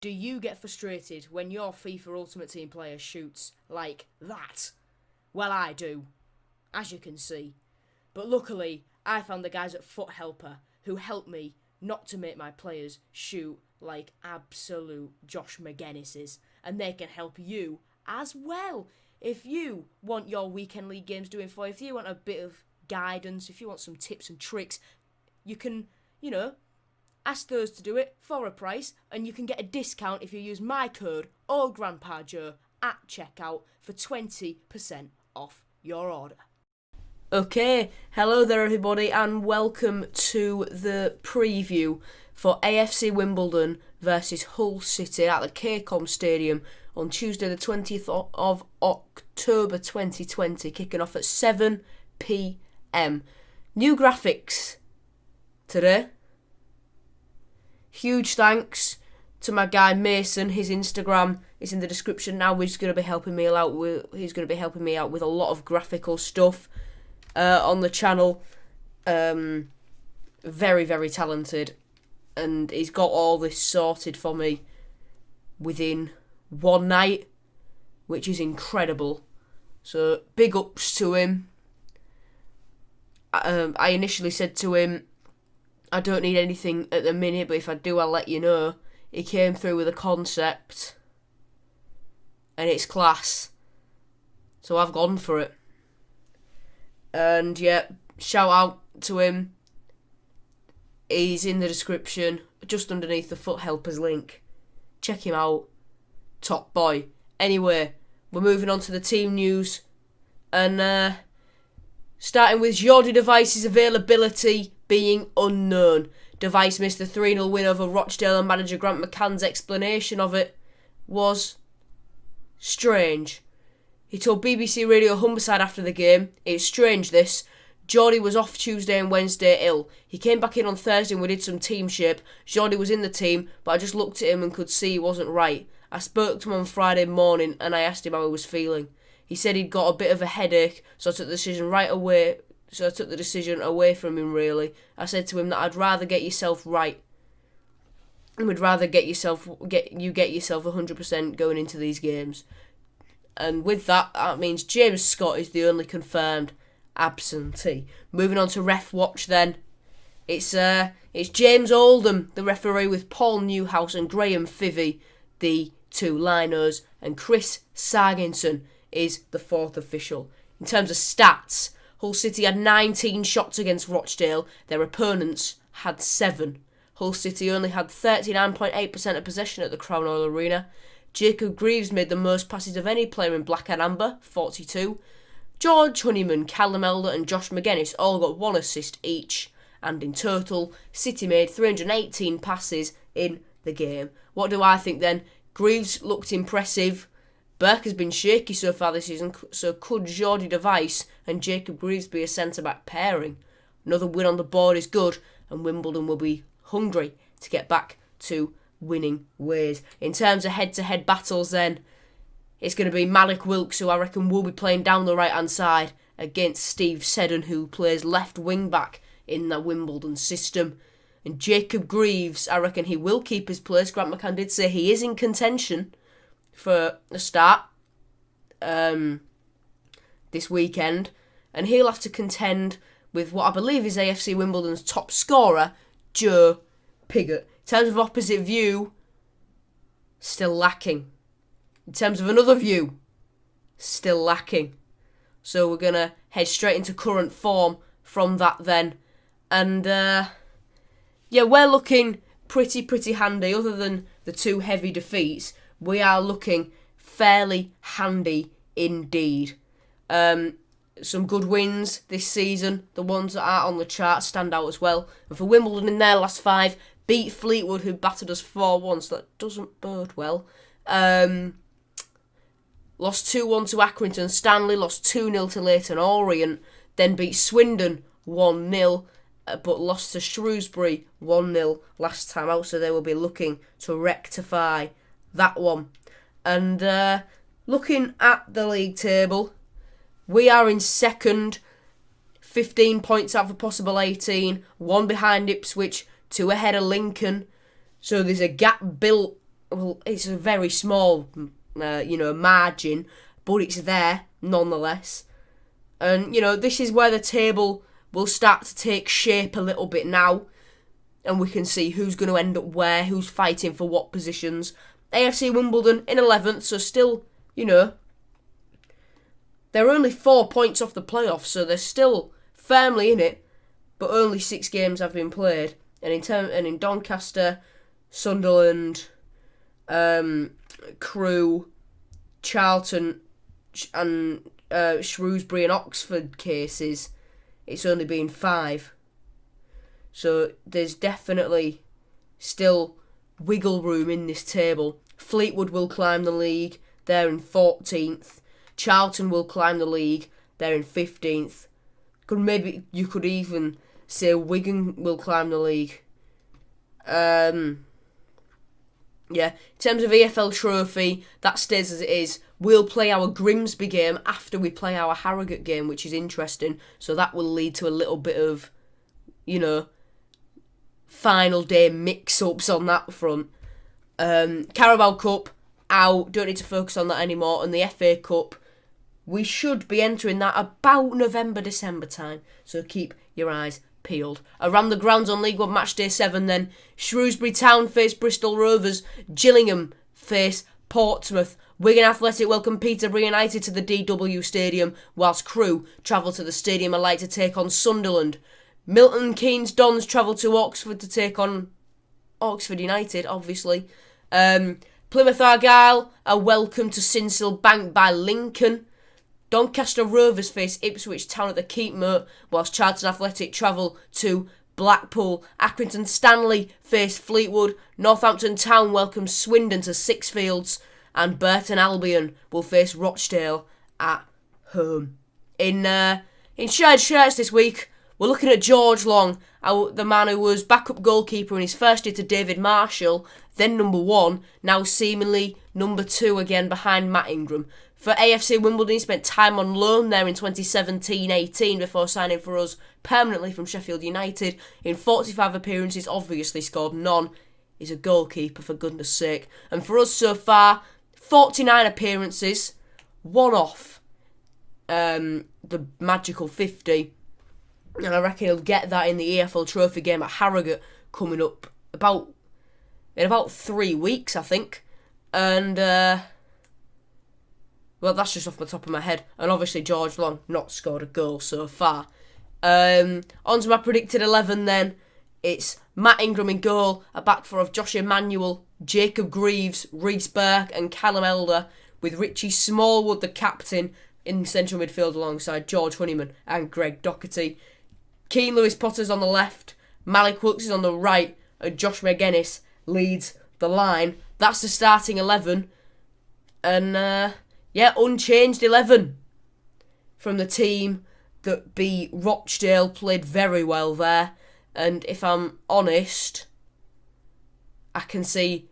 Do you get frustrated when your FIFA Ultimate Team player shoots like that? Well, I do, as you can see. But luckily, I found the guys at Foot Helper who helped me not to make my players shoot like absolute Josh McGinnises. And they can help you as well. If you want your weekend league games doing for you, if you want a bit of guidance, if you want some tips and tricks, you can, ask those to do it for a price, and you can get a discount if you use my code OldGrandpaJoe at checkout for 20% off your order. Okay, hello there everybody, and welcome to the preview for AFC Wimbledon versus Hull City at the KCOM Stadium on Tuesday the 20th of October 2020, kicking off at 7 p.m. New graphics today. Huge thanks to my guy Mason. His Instagram is in the description now. He's going to be helping me out with a lot of graphical stuff on the channel. Very, very talented, and he's got all this sorted for me within one night, which is incredible. So big ups to him. I initially said to him, I don't need anything at the minute, but if I do, I'll let you know. He came through with a concept, and it's class. So I've gone for it. And yeah, shout out to him. He's in the description, just underneath the Foot Helpers link. Check him out. Top boy. Anyway, we're moving on to the team news. And starting with Jordi Device's availability being unknown. Device missed the 3-0 win over Rochdale, and manager Grant McCann's explanation of it was strange. He told BBC Radio Humberside after the game, "It's strange this. Jordi was off Tuesday and Wednesday ill. He came back in on Thursday and we did some team shape. Jordi was in the team, but I just looked at him and could see he wasn't right. I spoke to him on Friday morning and I asked him how he was feeling. He said he'd got a bit of a headache, so I took the decision away from him, really. I said to him that I'd rather get yourself right. I would rather get yourself 100% going into these games." And with that, that means James Scott is the only confirmed absentee. Moving on to Ref Watch then. It's James Oldham, the referee, with Paul Newhouse and Graham Fivey, the two linos, and Chris Sarginson is the fourth official. In terms of stats, Hull City had 19 shots against Rochdale. Their opponents had 7. Hull City only had 39.8% of possession at the Crown Oil Arena. Jacob Greaves made the most passes of any player in black and amber, 42. George Honeyman, Callum Elder and Josh McGinnis all got 1 assist each. And in total, City made 318 passes in the game. What do I think then? Greaves looked impressive. Burke has been shaky so far this season, so could Jordi Device and Jacob Greaves be a centre-back pairing? Another win on the board is good, and Wimbledon will be hungry to get back to winning ways. In terms of head-to-head battles then, it's going to be Malik Wilkes, who I reckon will be playing down the right-hand side, against Steve Seddon, who plays left wing-back in the Wimbledon system. And Jacob Greaves, I reckon he will keep his place. Grant McCann did say he is in contention for the start this weekend, and he'll have to contend with what I believe is AFC Wimbledon's top scorer, Joe Pigott. In terms of opposite view, still lacking. In terms of another view, still lacking. So we're going to head straight into current form from that then. And we're looking pretty handy. Other than the 2 heavy defeats, we are looking fairly handy indeed. Some good wins this season. The ones that are on the chart stand out as well. And for Wimbledon in their last 5, beat Fleetwood, who battered us 4-1, so that doesn't bode well. Lost 2-1 to Accrington. Stanley lost 2-0 to Leyton Orient. Then beat Swindon 1-0. But lost to Shrewsbury 1-0 last time out, so they will be looking to rectify that one. And looking at the league table, we are in second, 15 points out of a possible 18, 1 behind Ipswich, 2 ahead of Lincoln. So there's a gap built well, it's a very small, margin, but it's there nonetheless. And, this is where the table will start to take shape a little bit now. And we can see who's going to end up where, who's fighting for what positions. AFC Wimbledon in 11th, so still, they're only 4 points off the playoffs, so they're still firmly in it, but only 6 games have been played. And in Doncaster, Sunderland, Crewe, Charlton, and Shrewsbury and Oxford cases, it's only been 5. So there's definitely still wiggle room in this table. Fleetwood will climb the league, they're in 14th. Charlton will climb the league, they're in 15th. You could even say Wigan will climb the league. In terms of EFL Trophy, that stays as it is. We'll play our Grimsby game after we play our Harrogate game, which is interesting. So that will lead to a little bit of, final day mix-ups on that front. Carabao Cup, out. Don't need to focus on that anymore. And the FA Cup, we should be entering that about November, December time. So keep your eyes peeled. Around the grounds on League One Matchday 7 then, Shrewsbury Town face Bristol Rovers, Gillingham face Portsmouth, Wigan Athletic welcome Peterborough United to the DW Stadium, whilst Crewe travel to the Stadium of Light to take on Sunderland. Milton Keynes Dons travel to Oxford to take on Oxford United, obviously. Plymouth Argyle are welcome to Sincil, banked by Lincoln. Doncaster Rovers face Ipswich Town at the Keepmoat, whilst Charlton Athletic travel to Blackpool. Accrington Stanley face Fleetwood. Northampton Town welcomes Swindon to Sixfields. And Burton Albion will face Rochdale at home. In shared shirts this week, we're looking at George Long, the man who was backup goalkeeper in his first year to David Marshall, then number 1, now seemingly number 2 again behind Matt Ingram. For AFC Wimbledon, he spent time on loan there in 2017-18 before signing for us permanently from Sheffield United. In 45 appearances, obviously scored none. He's a goalkeeper, for goodness sake. And for us so far, 49 appearances, 1 off the magical 50. And I reckon he'll get that in the EFL Trophy game at Harrogate coming up in about 3 weeks, I think. And, well, that's just off the top of my head. And obviously George Long not scored a goal so far. On to my predicted 11 then. It's Matt Ingram in goal, a back four of Josh Emmanuel, Jacob Greaves, Reece Burke and Callum Elder, with Richie Smallwood, the captain, in central midfield alongside George Honeyman and Greg Doherty. Keane Lewis Potter's on the left, Malik Wilkes is on the right, and Josh McGuinness leads the line. That's the starting 11. And, unchanged 11 from the team that beat Rochdale, played very well there. And if I'm honest, I can see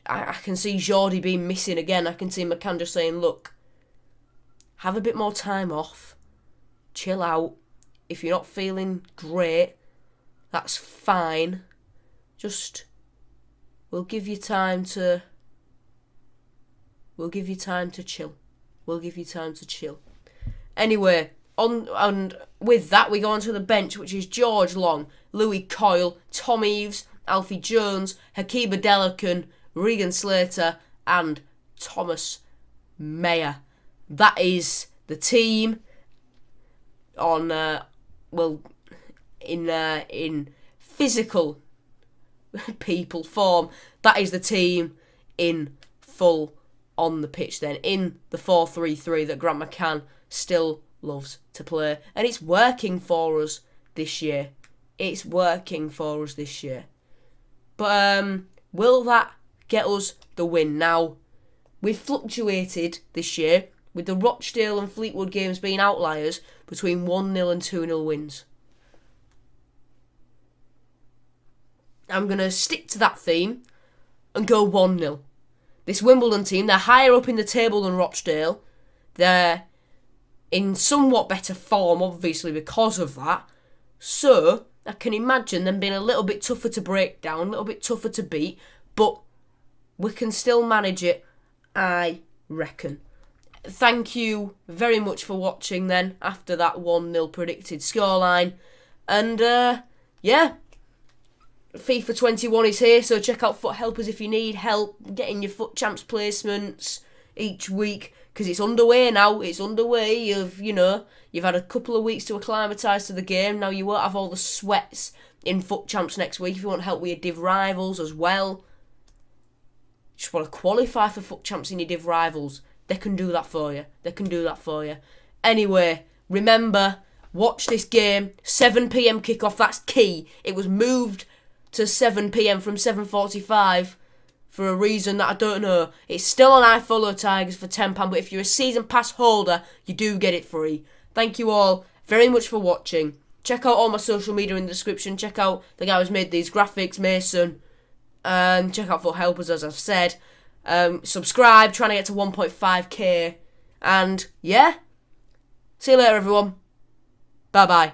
Jordi being missing again. I can see McCann just saying, look, have a bit more time off, chill out. If you're not feeling great, that's fine. Just, we'll give you time to chill. Anyway, and with that, we go on to the bench, which is George Long, Louis Coyle, Tom Eaves, Alfie Jones, Hakiba Delacan, Regan Slater, and Thomas Mayer. That is the team on, in physical people form. That is the team in full on the pitch then, in the 4-3-3 that Grant McCann still loves to play. And it's working for us this year. But will that get us the win? Now, we've fluctuated this year with the Rochdale and Fleetwood games being outliers between 1-0 and 2-0 wins. I'm going to stick to that theme and go 1-0. This Wimbledon team, they're higher up in the table than Rochdale. They're in somewhat better form, obviously, because of that. So, I can imagine them being a little bit tougher to break down, a little bit tougher to beat. But We can still manage it, I reckon. Thank you very much for watching then, after that 1-0 predicted scoreline. And, yeah, FIFA 21 is here, so check out Foot Helpers if you need help getting your Foot Champs placements each week, because it's underway now. It's underway. You've had a couple of weeks to acclimatise to the game. Now you won't have all the sweats in Foot Champs next week. If you want help with your Div Rivals as well, just want to qualify for Foot Champs in your Div Rivals, they can do that for you. Anyway, remember, watch this game. 7 p.m. kickoff, that's key. It was moved to 7 p.m. from 7:45 for a reason that I don't know. It's still on iFollow Tigers for £10, but if you're a season pass holder, you do get it free. Thank you all very much for watching. Check out all my social media in the description. Check out the guy who's made these graphics, Mason. And check out Foot Helpers, as I've said. Subscribe, trying to get to 1.5k. And, yeah. See you later, everyone. Bye-bye.